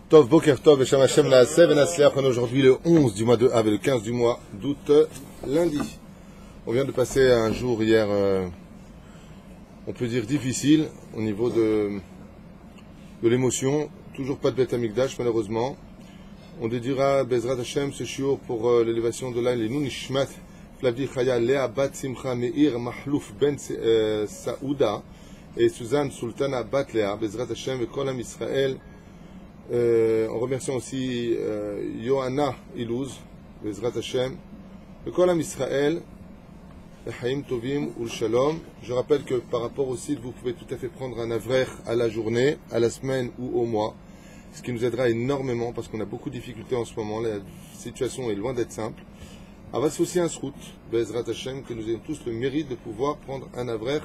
Tov, Boker Tov, Shem Hashem Naaseh Venasliach. On est aujourd'hui le 11 du mois de Av et le 15 du mois d'août, lundi. On vient de passer un jour hier, on peut dire difficile, au niveau de l'émotion. Toujours pas de Beth Amikdash, malheureusement. On dédiera Bezrat Hashem ce shiur pour l'élévation de l'Aïn, les Nunishmat, Flavdi Chaya, Léa Bat Simcha Meir, Mahlouf Ben Saouda, et Suzanne Sultana Bat Léa, Bezrat Hashem et Kolam Israël. On remercie aussi Yohanna Ilouz, Bezrat Hashem, le Kolam Israël, le Haïm Tovim ou le Shalom. Je rappelle que par rapport au site, vous pouvez tout à fait prendre un avrer à la journée, à la semaine ou au mois, ce qui nous aidera énormément parce qu'on a beaucoup de difficultés en ce moment. La situation est loin d'être simple. Avas aussi un srout, Bezrat Hashem, que nous ayons tous le mérite de pouvoir prendre un avrer,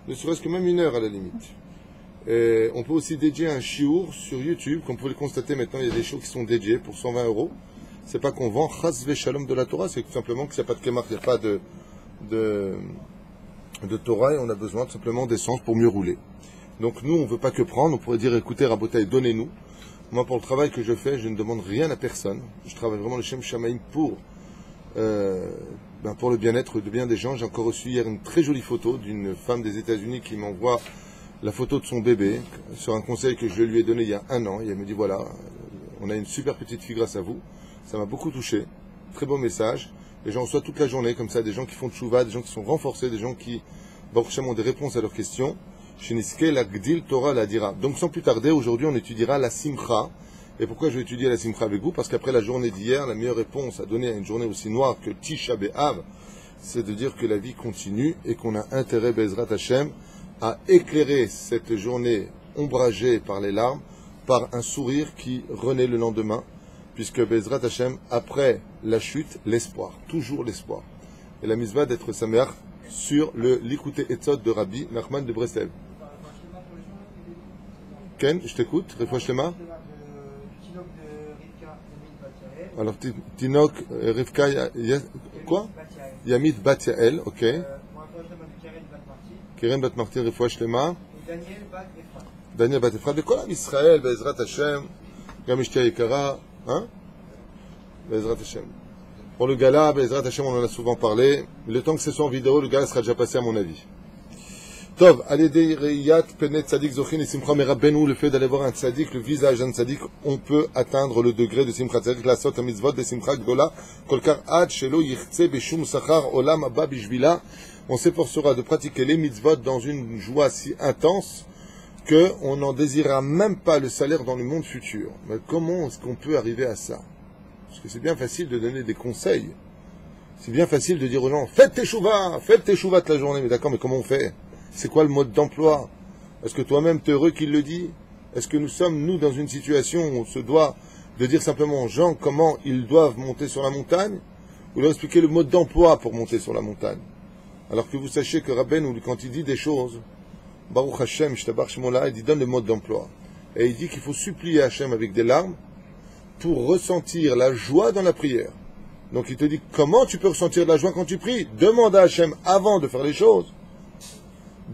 ne serait-ce que même une heure à la limite. Et on peut aussi dédier un shiur sur YouTube, comme vous pouvez le constater maintenant, il y a des shows qui sont dédiés pour 120 €. C'est pas qu'on vend chas ve shalom de la Torah, c'est tout simplement qu'il n'y a pas de kémach, il n'y a pas de Torah, et on a besoin tout simplement d'essence pour mieux rouler. Donc nous, on ne veut pas que prendre, on pourrait dire écoutez Rabotai, donnez-nous. Moi, pour le travail que je fais, je ne demande rien à personne. Je travaille vraiment le Shem Shamaim pour le bien-être de bien des gens. J'ai encore reçu hier une très jolie photo d'une femme des États-Unis qui m'envoie la photo de son bébé sur un conseil que je lui ai donné il y a un an. Et elle me dit voilà, on a une super petite fille grâce à vous. Ça m'a beaucoup touché. Très beau message. Les gens reçoivent toute la journée comme ça, des gens qui font tchouva, des gens qui sont renforcés, des gens qui ont des réponses à leurs questions. Shiniske la Gdil Torah la dira. Donc sans plus tarder, aujourd'hui on étudiera la Simcha. Et pourquoi je vais étudier la Simcha avec vous? Parce qu'après la journée d'hier, la meilleure réponse à donner à une journée aussi noire que Tisha B'Av, c'est de dire que la vie continue et qu'on a intérêt, Bezrat Hashem, à éclairer cette journée ombragée par les larmes, par un sourire qui renaît le lendemain, puisque Bezrat Hashem, après la chute, l'espoir, toujours l'espoir. Et la mitzvah d'être sameach sur le l'Ikouté Etzod de Rabbi Nachman de Breslev. Ken, je t'écoute, Refoua Shlema. Alors, Tinok, Rivka, quoi? Yamit Bat Yael, ok. Keren Bat Martin, Refoua Shlema. Daniel Bat Efrat. De Kolam Israël, Bezrat Hashem, Gam Ishtia Yekara, hein? Bezrat Hashem. Pour le gala, Bezrat Hashem, on en a souvent parlé. Le temps que ce soit en vidéo, le gala sera déjà passé à mon avis. Tov, Aledei Reyat Penet Tzadik Zochin et Simcha Merabbeinu, le fait d'aller voir un tzadik, le visage d'un tzadik, on peut atteindre le degré de Simcha Tzadik, la sot mitzvot de Simcha Gdola, Kolkar Ad Shelo Yichze Beshum Sachar Olam Abba Bishvila. On s'efforcera de pratiquer les mitzvot dans une joie si intense qu'on n'en désirera même pas le salaire dans le monde futur. Mais comment est-ce qu'on peut arriver à ça? Parce que c'est bien facile de donner des conseils. C'est bien facile de dire aux gens, faites tes chouvas toute la journée. Mais d'accord, mais comment on fait? C'est quoi le mode d'emploi? Est-ce que toi-même t'es heureux qu'il le dit? Est-ce que nous sommes, nous, dans une situation où on se doit de dire simplement aux gens comment ils doivent monter sur la montagne? Ou leur expliquer le mode d'emploi pour monter sur la montagne? Alors que vous sachez que Rabbeinu, quand il dit des choses, Baruch Hashem, Shtabach Shemola, il donne le mode d'emploi. Et il dit qu'il faut supplier Hashem avec des larmes pour ressentir la joie dans la prière. Donc il te dit, comment tu peux ressentir de la joie quand tu pries? Demande à Hashem, avant de faire les choses,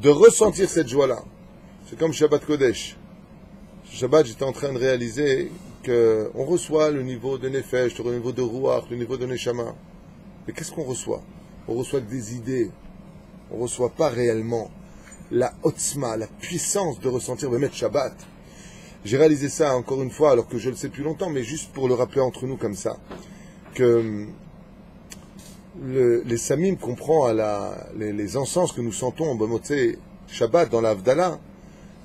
de ressentir cette joie-là. C'est comme Shabbat Kodesh. Shabbat, j'étais en train de réaliser qu'on reçoit le niveau de Nefesh, le niveau de Ruach, le niveau de Neshama. Mais qu'est-ce qu'on reçoit? On reçoit des idées. On ne reçoit pas réellement la otzma, la puissance de ressentir le Met Shabbat. J'ai réalisé ça encore une fois, alors que je le sais plus longtemps, mais juste pour le rappeler entre nous comme ça, que les samim qu'on prend les encens que nous sentons en Bamotzé Shabbat dans la Havdalah,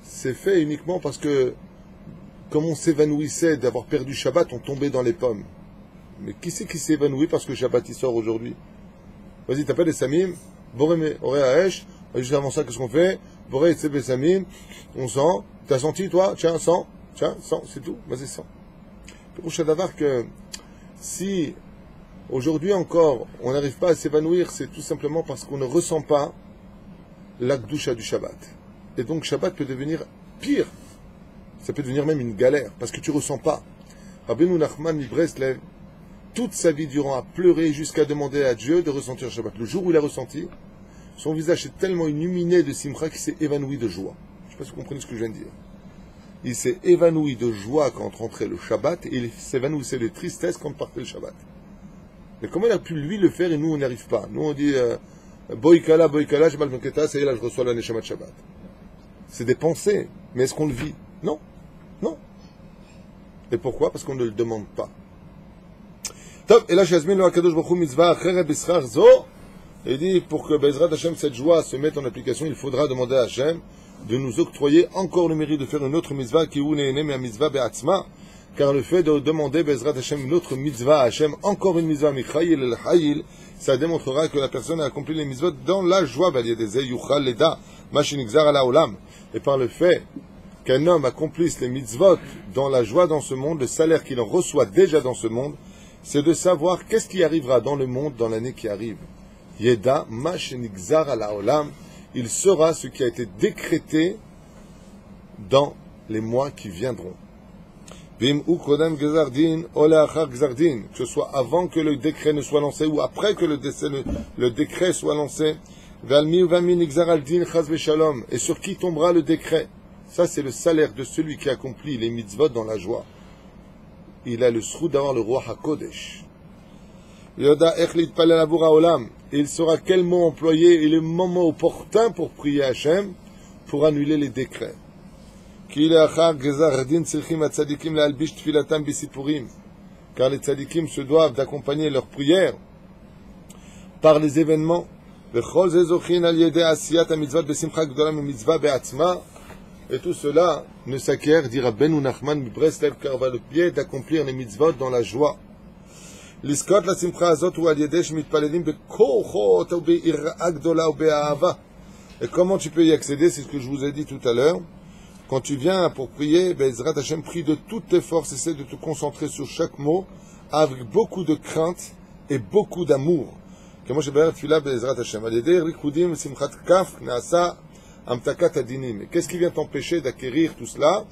c'est fait uniquement parce que, comme on s'évanouissait d'avoir perdu Shabbat, on tombait dans les pommes. Mais qui c'est qui s'est évanoui parce que Shabbat il sort aujourd'hui? Vas-y, t'appelles les samim, Boré Oré Haesh, juste avant ça, qu'est-ce qu'on fait? Boré Tsebe Samim, on sent. T'as senti, toi? Tiens, sens. Tiens, sens, c'est tout. Vas-y, sens. Pour Shadavar que si aujourd'hui encore on n'arrive pas à s'évanouir, c'est tout simplement parce qu'on ne ressent pas la Gdusha du Shabbat. Et donc Shabbat peut devenir pire. Ça peut devenir même une galère parce que tu ne ressens pas. Rabbeinu Nachman mi Breslev, toute sa vie durant, a pleuré jusqu'à demander à Dieu de ressentir Shabbat. Le jour où il a ressenti, son visage est tellement illuminé de Simcha qu'il s'est évanoui de joie. Je ne sais pas si vous comprenez ce que je viens de dire. il s'est évanoui de joie quand rentrait le Shabbat, et il s'évanouissait de tristesse quand partait le Shabbat. Mais comment il a pu lui le faire et nous on n'y arrive pas? Nous on dit Boïkala, Shabbat Meketa, ça y est là je reçois la Neshama de Shabbat. C'est des pensées, mais est-ce qu'on le vit? Non, non. Et pourquoi? Parce qu'on ne le demande pas. Top, et là Shazmin le Hakadosh Baruch Hu mitzvah acheret b'schar zo. Il dit pour que Bezrat Hashem cette joie se mette en application, il faudra demander à Hashem de nous octroyer encore le mérite de faire une autre mitzvah qui ou ne'ene mais mitzvah be'atzma. Car le fait de demander Bezrat Hashem une autre mitzvah à Hashem, encore une mitzvah michayil el hayil, ça démontrera que la personne a accompli les mitzvot dans la joie. Et par le fait qu'un homme accomplisse les mitzvot dans la joie dans ce monde, le salaire qu'il en reçoit déjà dans ce monde, c'est de savoir qu'est-ce qui arrivera dans le monde dans l'année qui arrive. Yeda mashenigzar ala olam, il sera ce qui a été décrété dans les mois qui viendront. Que ce soit avant que le décret ne soit lancé ou après que le décret soit lancé. Et sur qui tombera le décret? Ça, c'est le salaire de celui qui accomplit les mitzvot dans la joie. Il a le sroud d'avoir le roi HaKodesh. Et il saura quel mot employer et le moment opportun pour prier Hachem pour annuler les décrets. Car les tzadikim se doivent d'accompagner leurs prières par les événements. Et tout cela ne s'acquiert, dira Ben Nachman Breslev, car va le pied d'accomplir les mitzvot dans la joie. Et comment tu peux y accéder? C'est ce que je vous ai dit tout à l'heure. Quand tu viens pour prier, Bezrat Hashem, prie de toutes tes forces, essaie de te concentrer sur chaque mot, avec beaucoup de crainte et beaucoup d'amour. Mais qu'est-ce qui vient t'empêcher d'acquérir tout cela?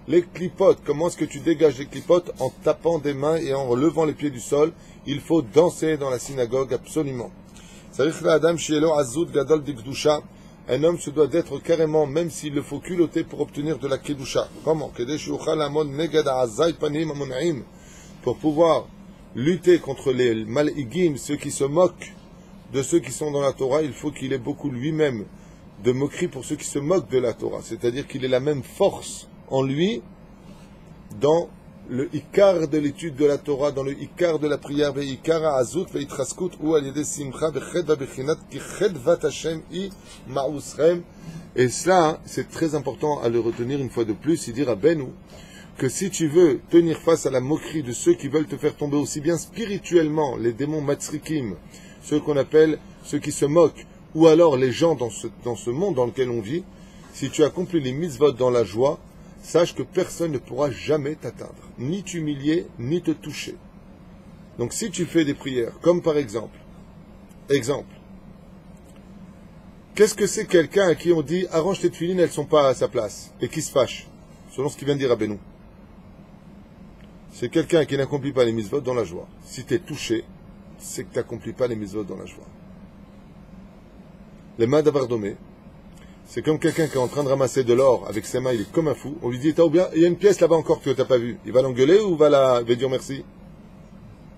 Les clipotes. Comment est-ce que tu dégages les clipotes? En tapant des mains et en relevant les pieds du sol. Il faut danser dans la synagogue, absolument. Un homme se doit d'être carrément, même s'il le faut culotter pour obtenir de la kedusha. Comment? Pour pouvoir lutter contre les mal'igim, ceux qui se moquent de ceux qui sont dans la Torah, il faut qu'il ait beaucoup lui-même de moquerie pour ceux qui se moquent de la Torah. C'est-à-dire qu'il ait la même force en lui dans le ikar de l'étude de la Torah, dans le ikar de la prière, ve'ikar azut ve'itraskut ou al-yedei simcha ve'ched va'bechinat ki ched vat Hashem i ma'usrem. Et cela, c'est très important à le retenir une fois de plus, il dira Benou, que si tu veux tenir face à la moquerie de ceux qui veulent te faire tomber aussi bien spirituellement, les démons matzrikim, ceux qu'on appelle ceux qui se moquent, ou alors les gens dans ce monde dans lequel on vit, si tu accomplis les mitzvot dans la joie, sache que personne ne pourra jamais t'atteindre, ni t'humilier, ni te toucher. Donc si tu fais des prières, comme par exemple, qu'est-ce que c'est quelqu'un à qui on dit arrange tes tefilines, elles ne sont pas à sa place, et qui se fâche, selon ce qu'il vient de dire à Benou? C'est quelqu'un qui n'accomplit pas les mitzvot dans la joie. Si tu es touché, c'est que tu n'accomplis pas les mitzvot dans la joie. Les mains d'Avardomé, c'est comme quelqu'un qui est en train de ramasser de l'or avec ses mains, il est comme un fou. On lui dit, t'as bien, il y a une pièce là-bas encore que tu n'as pas vue. Il va l'engueuler ou il va dire merci?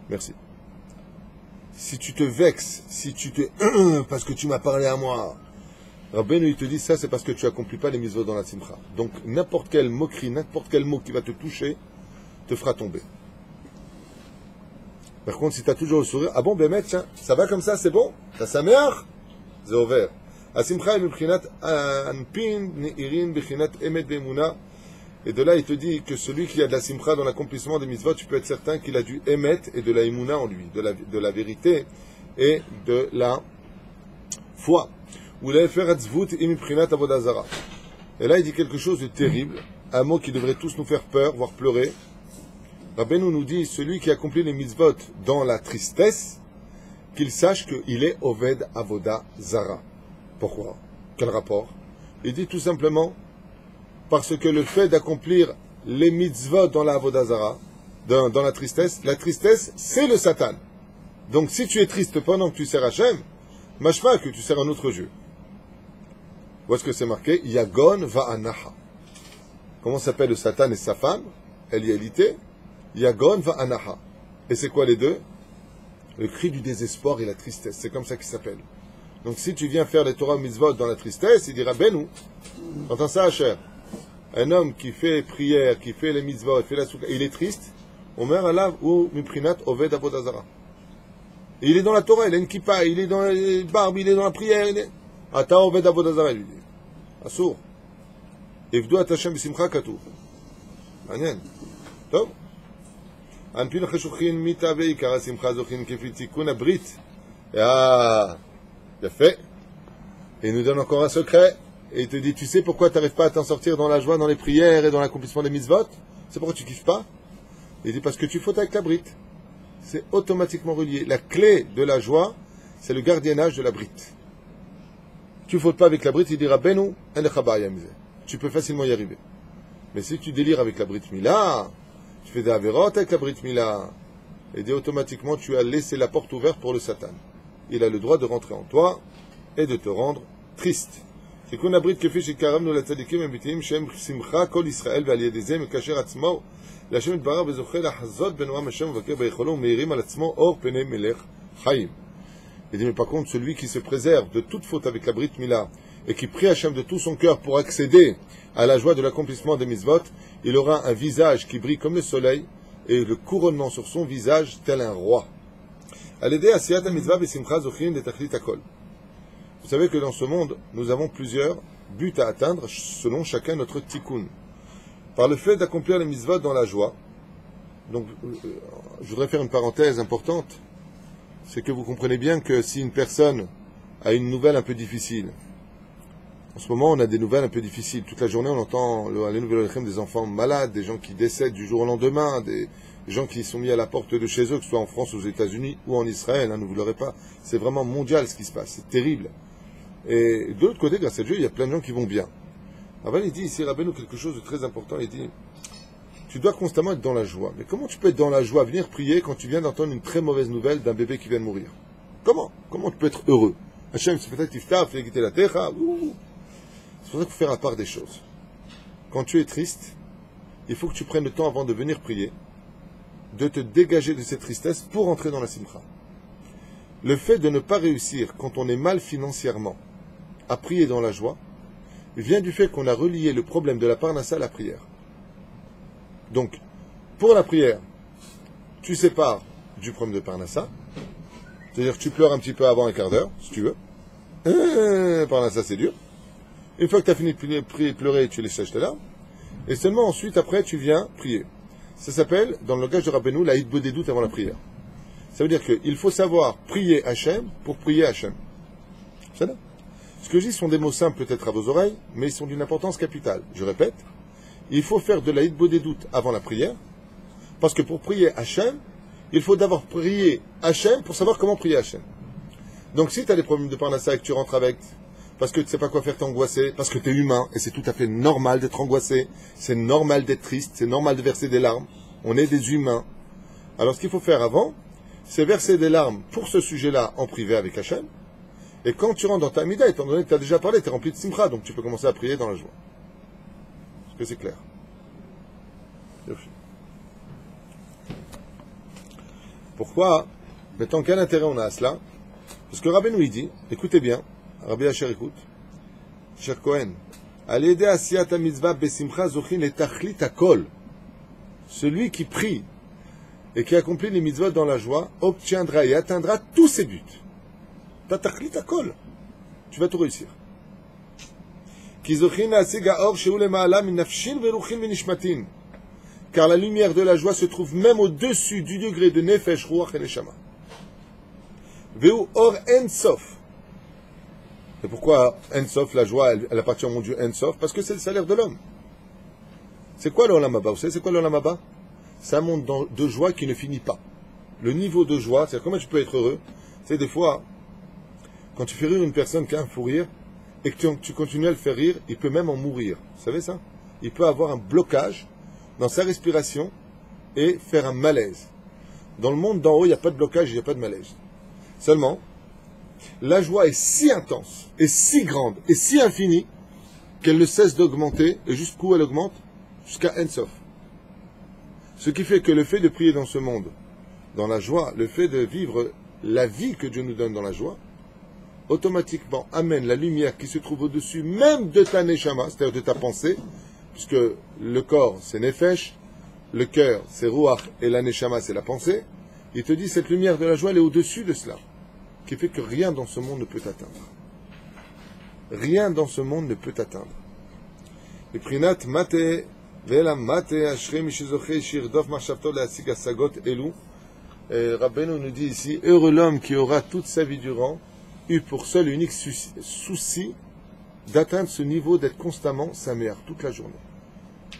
Merci. Si tu te vexes, si tu te parce que tu m'as parlé à moi, Rabbeinu il te dit ça, c'est parce que tu n'accomplis pas les mitzvot dans la simcha. Donc n'importe quelle moquerie, n'importe quel mot qui va te toucher, te fera tomber. Par contre, si tu as toujours le sourire, ah bon, Bémet, tiens, ça va comme ça, c'est bon? T'as sa mère? C'est ouvert. Et de là, il te dit que celui qui a de la simcha dans l'accomplissement des mitzvot, tu peux être certain qu'il a du émet et de la imuna en lui, de la vérité et de la foi. Et là, il dit quelque chose de terrible, un mot qui devrait tous nous faire peur, voire pleurer. Rabbeinu nous dit, celui qui accomplit les mitzvot dans la tristesse, qu'il sache qu'il est Oved Avoda Zara. Pourquoi? Quel rapport? Il dit tout simplement parce que le fait d'accomplir les mitzvot dans la Avoda Zara, dans la tristesse, c'est le Satan. Donc si tu es triste pendant que tu sers Hachem, machma que tu sers un autre Dieu. Où est-ce que c'est marqué? Yagon va'anaha. comment s'appelle le Satan et sa femme, Elielité, Yagon va Anaha. Et c'est quoi les deux? Le cri du désespoir et la tristesse. C'est comme ça qu'il s'appelle. Donc si tu viens faire les Torah mitzvot dans la tristesse, il dira Benou. Entends ça, cher. Un homme qui fait prière, qui fait les mitzvot, fait la soukha, il est triste. Omer alav ou miprinat oved avodazara. Il est dans la Torah, il a une kippa, il est dans la barbe, il est dans la prière. Ata oved avodazara, il lui dit. Assour. Evdu atashem bisimcha katou. Manien. Top. Anpil cheshukhin mitavei kara simcha zochin kefi tikun abrit. Ah. Il a fait. Et il nous donne encore un secret. Et il te dit, tu sais pourquoi tu n'arrives pas à t'en sortir dans la joie, dans les prières et dans l'accomplissement des mitzvot? C'est pourquoi tu kiffes pas? Il dit, parce que tu fautes avec la brite. C'est automatiquement relié. La clé de la joie, c'est le gardiennage de la brite. Tu fautes pas avec la brite, il dira, Benou, tu peux facilement y arriver. Mais si tu délires avec la brite Mila, tu fais des avérotes avec la brite Mila, et dit automatiquement, tu as laissé la porte ouverte pour le Satan. Il a le droit de rentrer en toi et de te rendre triste. C'est qu'on abrite que fiche karam nous la tzadikim ebitim shem simcha kol Israël ve'al yedezem kasher atzmo l'Hashem itbarach bezochel lahazot benoam Hashem vaker beicholo meirim al atzmo or penei melech chaim. Il dit mais par contre celui qui se préserve de toute faute avec la Brit Mila et qui prie Hashem de tout son cœur pour accéder à la joie de l'accomplissement des mitzvot, il aura un visage qui brille comme le soleil et le couronnement sur son visage tel un roi. Al yedei asiyat mitzvah besimcha zochin letachlit hakol. Vous savez que dans ce monde, nous avons plusieurs buts à atteindre selon chacun notre tikkun. Par le fait d'accomplir les mitzvot dans la joie, donc je voudrais faire une parenthèse importante, c'est que vous comprenez bien que si une personne a une nouvelle un peu difficile, en ce moment on a des nouvelles un peu difficiles, toute la journée on entend les nouvelles des enfants malades, des gens qui décèdent du jour au lendemain, des gens qui sont mis à la porte de chez eux, que ce soit en France, aux États-Unis ou en Israël, ne vous l'aurez pas, c'est vraiment mondial ce qui se passe, c'est terrible. Et de l'autre côté, grâce à Dieu, il y a plein de gens qui vont bien. Avant, il dit ici, Rabbeinu, quelque chose de très important. Il dit, tu dois constamment être dans la joie. Mais comment tu peux être dans la joie, venir prier quand tu viens d'entendre une très mauvaise nouvelle d'un bébé qui vient de mourir? Comment tu peux être heureux? Hachem, c'est peut-être Tiftaf, fait quitter la terre. C'est pour ça qu'il faut faire à part des choses. Quand tu es triste, il faut que tu prennes le temps avant de venir prier, de te dégager de cette tristesse pour entrer dans la simcha. Le fait de ne pas réussir quand on est mal financièrement, à prier dans la joie, vient du fait qu'on a relié le problème de la parnassa à la prière. Donc, pour la prière, tu sépares du problème de parnassa, c'est-à-dire que tu pleures un petit peu avant un quart d'heure, si tu veux. Parnassa, c'est dur. Une fois que tu as fini de pleurer, tu les sèches tes larmes, et seulement ensuite, après, tu viens prier. Ça s'appelle, dans le langage de Rabbeinu, la hitbo des doutes avant la prière. Ça veut dire qu'il faut savoir prier Hachem pour prier Hachem. C'est ça? Ce que je dis sont des mots simples peut-être à vos oreilles, mais ils sont d'une importance capitale. Je répète, il faut faire de la hitbo des doutes avant la prière, parce que pour prier Hachem, il faut d'abord prier Hachem pour savoir comment prier Hachem. Donc si tu as des problèmes de parnassa et que tu rentres avec, parce que tu ne sais pas quoi faire, t'angoisser, parce que tu es humain, et c'est tout à fait normal d'être angoissé, c'est normal d'être triste, c'est normal de verser des larmes, on est des humains. Alors ce qu'il faut faire avant, c'est verser des larmes pour ce sujet-là en privé avec Hachem. Et quand tu rentres dans ta Amida, étant donné que tu as déjà parlé, tu es rempli de simcha, donc tu peux commencer à prier dans la joie. Est-ce que c'est clair? Pourquoi? Maintenant, quel intérêt on a à cela? Parce que Rabbeinu il dit, écoutez bien, Rabbi Asher écoute, cher Cohen, al yedei asiyat mitzvah besimcha zochin letachlit hakol. Celui qui prie et qui accomplit les mitzvot dans la joie obtiendra et atteindra tous ses buts. Tatachlit hakol. Tu vas tout réussir. Car la lumière de la joie se trouve même au-dessus du degré de nefesh, ruach et neshama. Veu or en sof. Et pourquoi en sof, la joie, elle appartient au mon Dieu en sof? Parce que c'est le salaire de l'homme. C'est quoi l'olam haba? Vous savez c'est quoi l'olam haba? C'est un monde de joie qui ne finit pas. Le niveau de joie, c'est-à-dire comment tu peux être heureux. C'est des fois, quand tu fais rire une personne qui a un fou rire, et que tu continues à le faire rire, il peut même en mourir. Vous savez ça? Il peut avoir un blocage dans sa respiration et faire un malaise. Dans le monde d'en haut, il n'y a pas de blocage, il n'y a pas de malaise. Seulement, la joie est si intense, et si grande, et si infinie, qu'elle ne cesse d'augmenter. Et jusqu'où elle augmente? jusqu'à Ensof. Ce qui fait que le fait de prier dans ce monde, dans la joie, le fait de vivre la vie que Dieu nous donne dans la joie, automatiquement amène la lumière qui se trouve au-dessus même de ta neshama, c'est-à-dire de ta pensée, puisque le corps c'est nefesh, le cœur c'est ruach et la neshama c'est la pensée. Il te dit cette lumière de la joie elle est au-dessus de cela, qui fait que rien dans ce monde ne peut t'atteindre. Rien dans ce monde ne peut t'atteindre. Et prinat mate vela mate ashre mishizoche shirdof machshavto leasig asagot elu. Rabbeinu nous dit ici, heureux l'homme qui aura toute sa vie durant eu pour seul et unique souci d'atteindre ce niveau d'être constamment sa mère toute la journée.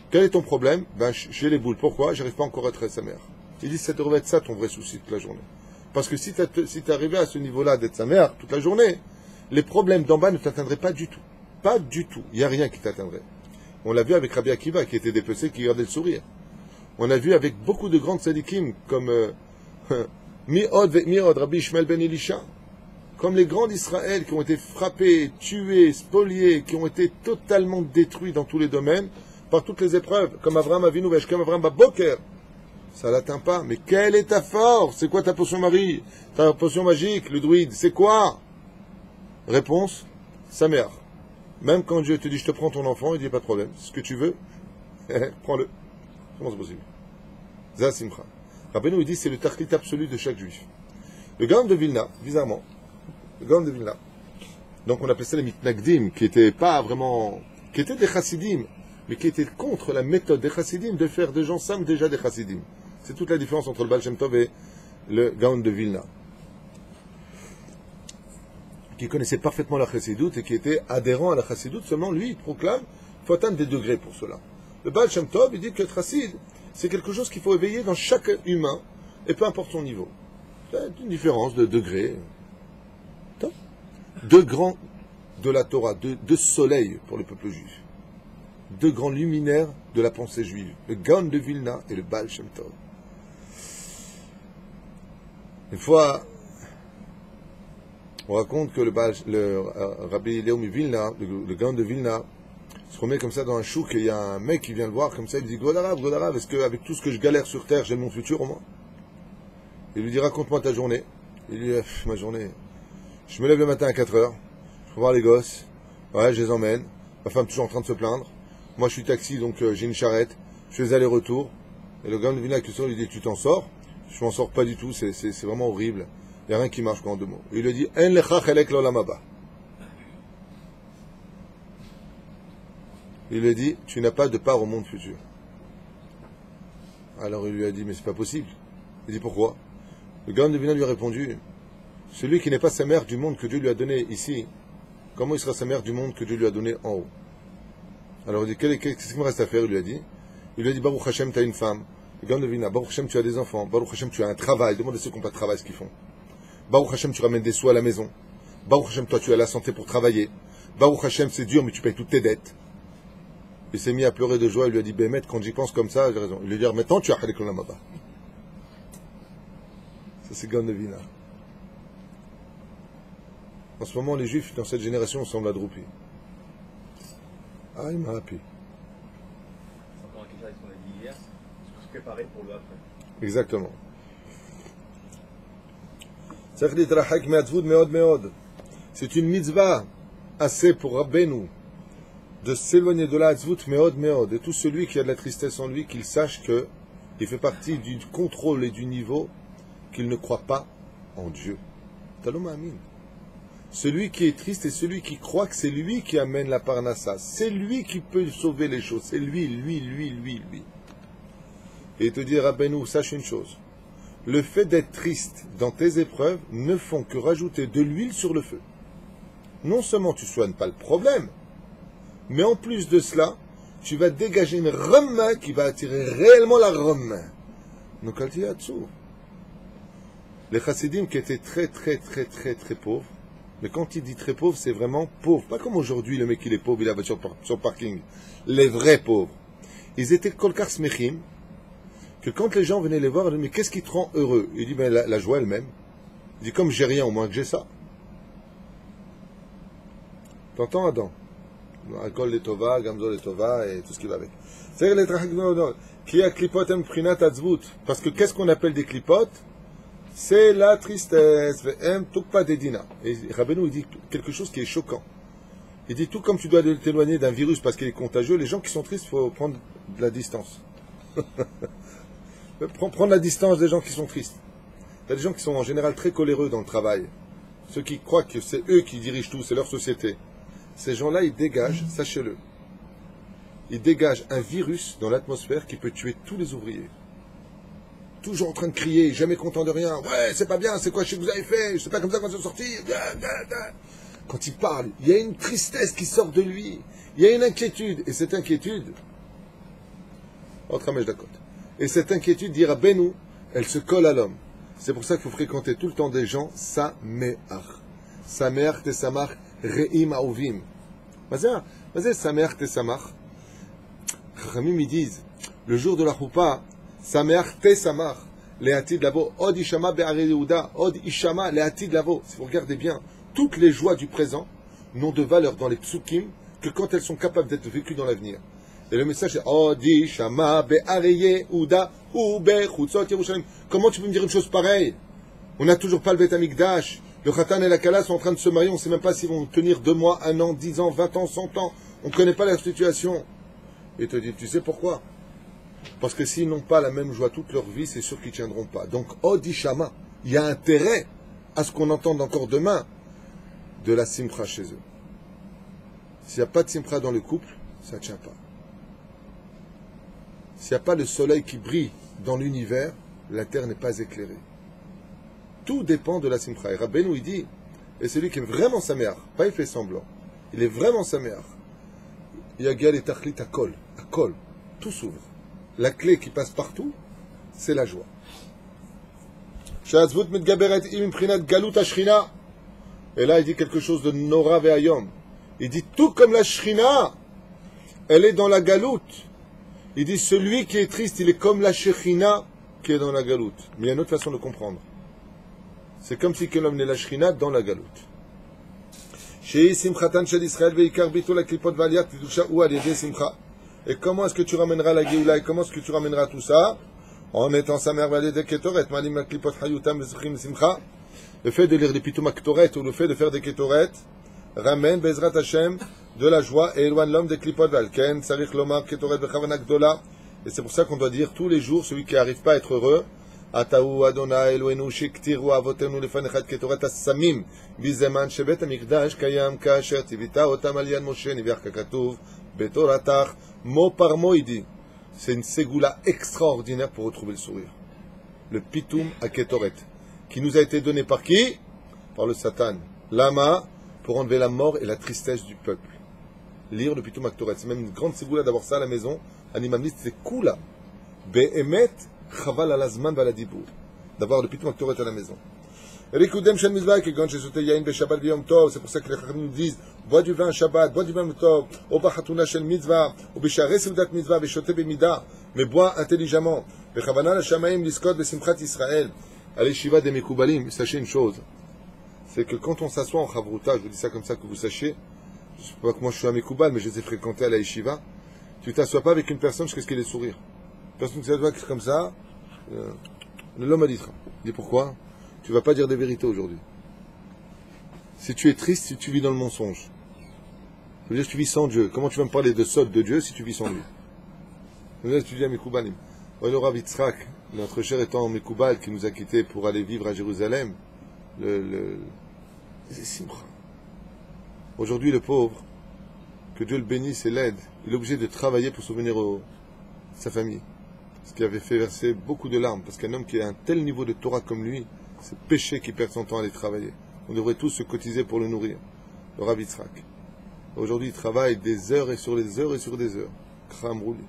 Quel est ton problème? Ben, j'ai les boules. Pourquoi? J'arrive pas encore à être sa mère. Il dit, ça devrait être ça ton vrai souci toute la journée. Parce que si tu es arrivé à ce niveau-là d'être sa mère toute la journée, les problèmes d'en bas ne t'atteindraient pas du tout. Pas du tout. Il n'y a rien qui t'atteindrait. On l'a vu avec Rabbi Akiva qui était dépecé, qui gardait le sourire. On l'a vu avec beaucoup de grands tzadikim comme Mi'od, Rabbi Ishmael ben Elisha. Comme les grands d'Israël qui ont été frappés, tués, spoliés, qui ont été totalement détruits dans tous les domaines, par toutes les épreuves, comme Avraham Avinu, comme Avraham Baboker. Ça l'atteint pas. Mais quelle est ta force? C'est quoi ta potion Marie? Ta potion magique, le druide, c'est quoi? Réponse, sa mère. Même quand Dieu te dit, je te prends ton enfant, il dit, pas de problème. Ce que tu veux, prends-le. Comment c'est possible? Zasimcha. Rabbeinu, il dit, c'est le tarklit absolu de chaque juif. Le Gaon de Vilna, bizarrement, le Gaon de Vilna, donc on appelait ça les mitnagdim, qui étaient pas vraiment, qui étaient des chassidim, mais qui étaient contre la méthode des chassidim de faire des gens simples déjà des chassidim. C'est toute la différence entre le Baal Shem Tov et le Gaon de Vilna, qui connaissait parfaitement la chassidoute et qui était adhérent à la chassidoute, seulement lui, il proclame, il faut atteindre des degrés pour cela. Le Baal Shem Tov, il dit que le chassid, c'est quelque chose qu'il faut éveiller dans chaque humain, et peu importe son niveau. C'est une différence de degrés. Deux grands de la Torah, deux soleils pour le peuple juif. Deux grands luminaires de la pensée juive. Le Gaon de Vilna et le Baal Shem Tov. Une fois, on raconte que le Rabbi Léomi Vilna, le Gaon de Vilna, se remet comme ça dans un chouk et il y a un mec qui vient le voir comme ça, il dit Godarav, est-ce qu'avec tout ce que je galère sur terre, j'ai mon futur au moins? Il lui dit raconte-moi ta journée. Il lui dit ma journée, je me lève le matin à 4 heures, je vais voir les gosses, ouais, je les emmène, ma femme toujours en train de se plaindre, moi je suis taxi donc j'ai une charrette, je fais des allers-retours, et le gars de Vilna qui sort lui dit tu t'en sors? Je m'en sors pas du tout, c'est vraiment horrible, il n'y a rien qui marche quoi en deux mots. Et il lui dit En lecha chelek l'olam haba. Il lui a dit, tu n'as pas de part au monde futur. Alors il lui a dit, mais c'est pas possible. Il dit, pourquoi? Le Gaon de Vilna lui a répondu, celui qui n'est pas sa mère du monde que Dieu lui a donné ici, comment il sera sa mère du monde que Dieu lui a donné en haut? Alors il dit, qu'est-ce qu'il me reste à faire? Il lui a dit, Baruch Hashem, tu as une femme. Le Gaon de Vilna, Baruch Hashem, tu as des enfants. Baruch Hashem, tu as un travail. Demande à ceux qui n'ont pas de travail ce qu'ils font. Baruch Hashem, tu ramènes des sous à la maison. Baruch Hashem, toi, tu as la santé pour travailler. Baruch Hashem, c'est dur, mais tu payes toutes tes dettes. Il s'est mis à pleurer de joie, il lui a dit, Bémet, quand j'y pense comme ça, j'ai raison. Il lui a dit, maintenant tu as Khalek l'Olam Haba. Ça c'est Gaon de Vilna. En ce moment, les juifs dans cette génération semblent adroupis. Ah, il m'a appris. C'est encore quelque chose qu'on a dit hier, c'est se préparer pour le après. Exactement. C'est une mitzvah assez pour Rabbeinu de s'éloigner de la Hatzvut meod meod, et tout celui qui a de la tristesse en lui, qu'il sache qu'il fait partie du contrôle et du niveau qu'il ne croit pas en Dieu. Taloma Amin. Celui qui est triste et celui qui croit que c'est lui qui amène la parnassa, c'est lui qui peut sauver les choses, c'est lui. Et il te dit, Rabbeinu, sache une chose, le fait d'être triste dans tes épreuves ne font que rajouter de l'huile sur le feu. Non seulement tu ne soignes pas le problème, mais en plus de cela, tu vas dégager une rama qui va attirer réellement la rama. Donc, les chassidim qui étaient très pauvres, mais quand il dit très pauvre, c'est vraiment pauvre. Pas comme aujourd'hui, le mec il est pauvre, il a sur le parking. Les vrais pauvres. Ils étaient kolkar smechim, que quand les gens venaient les voir, ils disaient, mais qu'est-ce qui te rend heureux? Il dit, ben, la joie elle-même. Il dit, comme j'ai rien, au moins que j'ai ça. T'entends, Adam? Alcool les tova, gamzo les tova et tout ce qui va avec. C'est les trachagnonos. Qui a klipot em prinat atzvut. Parce que qu'est-ce qu'on appelle des clipotes? C'est la tristesse. Em tukpa dedina. Et Rabbeinu il dit quelque chose qui est choquant. Il dit tout comme tu dois t'éloigner d'un virus parce qu'il est contagieux, les gens qui sont tristes, il faut prendre de la distance. Prendre la distance des gens qui sont tristes. Il y a des gens qui sont en général très coléreux dans le travail. Ceux qui croient que c'est eux qui dirigent tout, c'est leur société. Ces gens-là, ils dégagent, sachez-le, ils dégagent un virus dans l'atmosphère qui peut tuer tous les ouvriers. Toujours en train de crier, jamais content de rien. Ouais, c'est pas bien, c'est quoi ce que vous avez fait? C'est pas comme ça qu'on s'est sorti. Quand il parle, il y a une tristesse qui sort de lui. Il y a une inquiétude. Et cette inquiétude, et cette inquiétude, dira Benou, elle se colle à l'homme. C'est pour ça qu'il faut fréquenter tout le temps des gens sameach. Sameach te samach re'im auvim. Vas-y, sameach te samach. Chachamim ils disent, le jour de la choupa, sameach te samach. Le'atid lavo, od ishama be'are Yehuda, od ishama le'atid lavo. Si vous regardez bien, toutes les joies du présent n'ont de valeur dans les psukim que quand elles sont capables d'être vécues dans l'avenir. Et le message est Odi Shama Be'are Yehuda ou Be'chutzot Yerushalayim. Comment tu peux me dire une chose pareille? On n'a toujours pas le Beth Amikdash. Le Khatan et la Kala sont en train de se marier. On ne sait même pas s'ils vont tenir 2 mois, 1 an, 10 ans, 20 ans, 100 ans. On ne connaît pas la situation. Et il te dit, tu sais pourquoi? Parce que s'ils n'ont pas la même joie toute leur vie, c'est sûr qu'ils ne tiendront pas. Donc Odi Shama, il y a intérêt à ce qu'on entende encore demain de la simcha chez eux. S'il n'y a pas de simcha dans le couple, ça ne tient pas. S'il n'y a pas le soleil qui brille dans l'univers, la terre n'est pas éclairée. Tout dépend de la simcha. Et Rabbeinu il dit, et celui qui est vraiment sa mère, pas il fait semblant, il est vraiment sa mère. Yagal et tachlit akol, tout s'ouvre. La clé qui passe partout, c'est la joie. Et là il dit quelque chose de Nora ve'ayom. Il dit tout comme la Shrina, elle est dans la galoute. Il dit celui qui est triste, il est comme la Shekhinah qui est dans la galoute. Mais il y a une autre façon de comprendre. C'est comme si l'homme est la Shekhinah dans la galoute. Et comment est-ce que tu ramèneras la Géoula et comment est-ce que tu ramèneras tout ça? En mettant sa mère valée des Ketoret, Malim la Klipot Hayutam, Simcha. Le fait de lire des Pitoum Aktoret ou le fait de faire des Ketoret ramène Bezrat Hashem de la joie et éloigne l'homme des klipot valken, sarich lomar ketoret bechavana gdola. Et c'est pour ça qu'on doit dire tous les jours, celui qui n'arrive pas à être heureux, Ataou Adonai Eloheinu shektiru avotenu lefanechat ketoret as-samim bizeman shebet hamikdash kayam kasher tivita otam alian Moshe niviach kakatuv betoratach mot par mot il dit. C'est une ségoula extraordinaire pour retrouver le sourire. Le pitoum à ketoret, qui nous a été donné par qui? Par le Satan. Lama, pour enlever la mort et la tristesse du peuple. Lire le Pitoum Aktoret. C'est même une grande ségoula d'avoir ça à la maison. Animaliste, c'est cool. Be'emet, chaval ala zman vala dibur. D'avoir le Pitoum Aktoret à la maison. Rikoudem shel mizvah, kegon shesote yain be'shabbat b'yom tov. C'est pour ça que les chachamim nous disent, bois du vin Shabbat, bois du vin tov, ou b'chatuna shel mitzvah, ou b'sharei seudat mitzvah, b'shote b'mida. Mais bois intelligemment. B'chavana la shamaim liskot b'simchat Israël. Allez, Shiva des Mekoubalim, sachez une chose. C'est que quand on s'assoit en Chavruta, je vous dis ça comme ça que vous sachiez, je ne sais pas que moi je suis un Mekoubal, mais je les ai fréquentés à la Yeshiva, tu ne t'assois pas avec une personne jusqu'à ce qu'elle ait le sourire. Une personne qui s'assoit comme ça, l'homme a dit, il dit pourquoi? Tu ne vas pas dire des vérités aujourd'hui. Si tu es triste, si tu vis dans le mensonge, ça veut dire que tu vis sans Dieu. Comment tu vas me parler de Sod de Dieu si tu vis sans lui? Ça veut dire que tu dis à Mekoubalim. Le Rav Yitzhak, notre cher étant Mekoubal, qui nous a quittés pour aller vivre à Jérusalem, c'est simcha. Aujourd'hui, le pauvre, que Dieu le bénisse et l'aide, il est obligé de travailler pour souvenir sa famille. Ce qui avait fait verser beaucoup de larmes, parce qu'un homme qui a un tel niveau de Torah comme lui, c'est péché qu'il perd son temps à aller travailler. On devrait tous se cotiser pour le nourrir. Le Rav Yitzhak. Aujourd'hui, il travaille des heures et sur des heures et sur des heures. Kram rouli.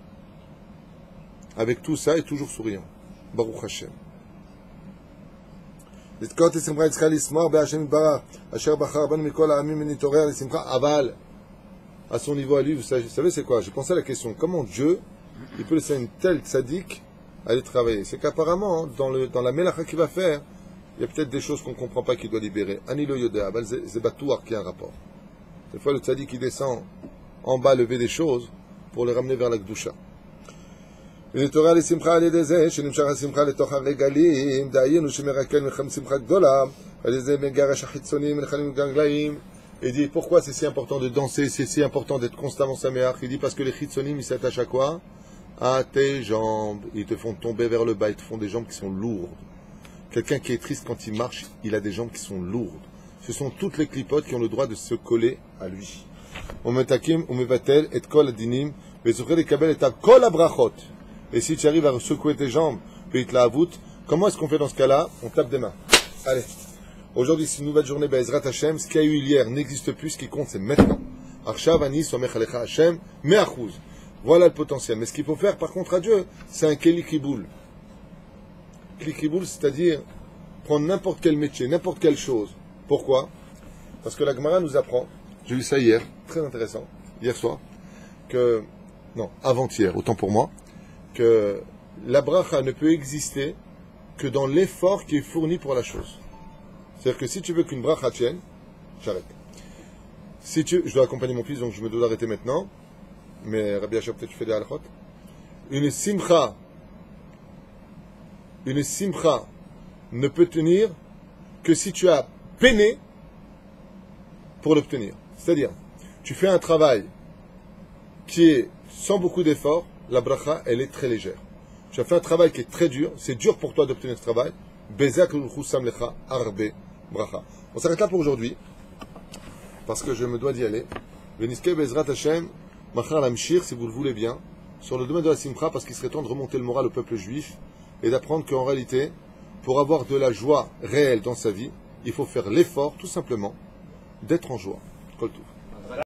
Avec tout ça, il est toujours souriant. Baruch Hashem. Aval, à son niveau à lui, vous savez c'est quoi? J'ai pensé à la question, comment Dieu, il peut laisser une telle tzaddik aller travailler? C'est qu'apparemment, dans la melacha qu'il va faire, il y a peut-être des choses qu'on ne comprend pas qu'il doit libérer. Anilo Yoda, Aval, c'est Batouar qui a un rapport. Des fois, le tzaddik, il descend en bas lever des choses pour les ramener vers la Kedusha. ונתעורר לשמחה על ידי זה שנמשך השמחה לתוך הרגלים, דהיינו שמרקל מלחמת שמחה גדולה, על ידי מגרש החיצונים ונחלים גלגליים. Il dit pourquoi c'est si important de danser, c'est si important d'être constamment saméach. Il dit parce que les chitzonim ils s'attachent à quoi? À tes jambes. Ils te font tomber vers le bas, ils te font des jambes qui sont lourdes. Quelqu'un qui est triste quand il marche, il a des jambes qui sont lourdes. Ce sont toutes les clipotes qui ont le droit de se coller à lui. Umetakim umevatel et kol adinim vezucher lekabel et kol abrachot. Et si tu arrives à secouer tes jambes, puis te la avoute, comment est-ce qu'on fait dans ce cas-là? On tape des mains. Allez. Aujourd'hui, c'est une nouvelle journée, Be'ezrat Hashem. Ce qu'il y a eu hier n'existe plus, ce qui compte, c'est maintenant. Arshav ani somech alecha Hashem, me'achuz. Voilà le potentiel. Mais ce qu'il faut faire, par contre, à Dieu, c'est un keli kiboul. Keli kiboul, c'est-à-dire prendre n'importe quel métier, n'importe quelle chose. Pourquoi? Parce que la Gemara nous apprend, j'ai vu ça hier, très intéressant, hier soir, que, non, avant-hier, autant pour moi, que la bracha ne peut exister que dans l'effort qui est fourni pour la chose. C'est-à-dire que si tu veux qu'une bracha tienne, j'arrête. Si je dois accompagner mon fils, donc je me dois d'arrêter maintenant, mais Rabbi Achab, peut-être tu fais des halachot. Une simcha ne peut tenir que si tu as peiné pour l'obtenir. C'est-à-dire, tu fais un travail qui est sans beaucoup d'effort, la bracha, elle est très légère. Tu as fait un travail qui est très dur, c'est dur pour toi d'obtenir ce travail. Bezak l'chusam lecha arbe bracha. On s'arrête là pour aujourd'hui, parce que je me dois d'y aller. Veniske bezrat Hashem, machar lamshir, si vous le voulez bien, sur le domaine de la simcha, parce qu'il serait temps de remonter le moral au peuple juif, et d'apprendre qu'en réalité, pour avoir de la joie réelle dans sa vie, il faut faire l'effort, tout simplement, d'être en joie. Kol Tov.